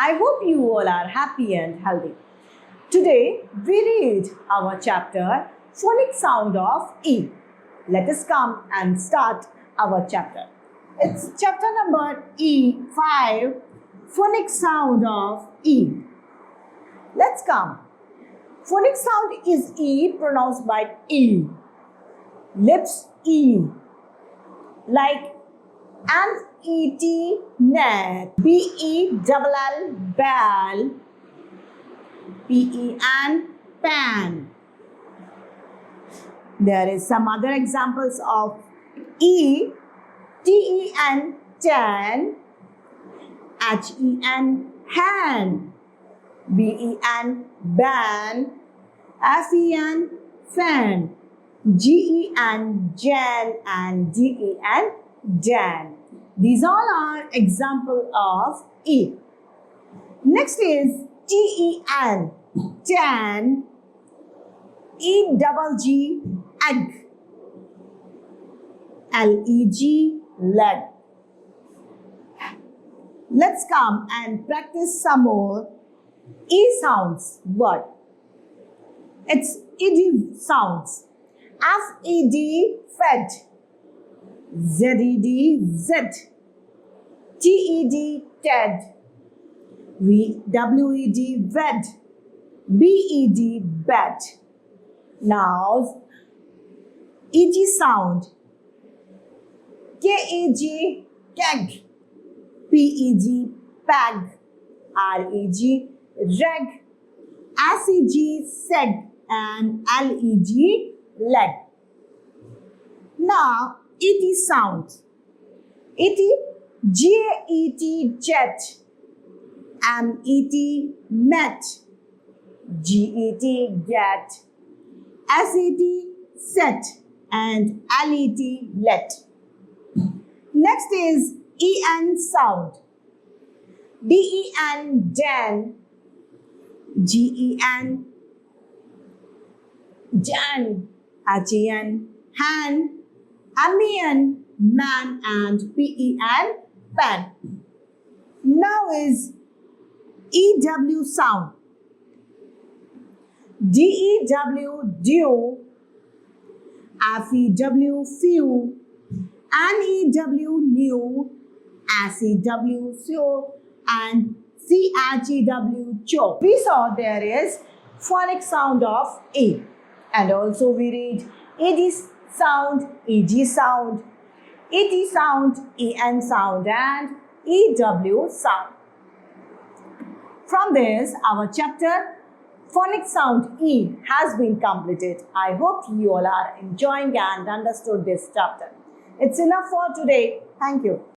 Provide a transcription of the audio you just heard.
I hope you all are happy and healthy. Today we read our chapter Phonic Sound of E. Let us come and start our chapter. It's chapter number E5, Phonic Sound of E. Let's come. Phonic sound is E pronounced by E. Lips E. Like N-E-T, net, B-E-double-L, bell, P-E-N, pan. There is some other examples of E, T-E-N, ten, H-E-N, hand, B-E-N, ban, F-E-N, fan, G-E-N, gen, and D-E-N, dan. These all are example of E. Next is T-E-N, tan, E-double-G, egg, L-E-G, leg. Let's come and practice some more E sounds word. It's ED sounds. F-E-D, fed. Z-E-D, zed. T-E-D, ted. W-E-D, wed. B-E-D, bed. Now, E-G sound. K-E-G, keg. P-E-G, peg. R-E-G, reg. S-E-G, seg. And L-E-G, leg. Now, E-T sound. E-T, G-A-E-T, jet. M-E-T, met. G-E-T, get. S-E-T, set. And L-E-T, let. Next is E-N sound. D-E-N, den. G-E-N, jan. H-E-N, hand. M-E-N, man, and P-E-N, pen. Now is E-W sound. D-E-W, dew. F-E-W, few. N-E-W, new. S-E-W, so. And C-H-E-W, cho. We saw there is phonic sound of E. And also we read E-D sound, E-G sound, E-T sound, E-N sound, and E-W sound. From this, our chapter Phonic Sound E has been completed. I hope you all are enjoying and understood this chapter. It's enough for today. Thank you.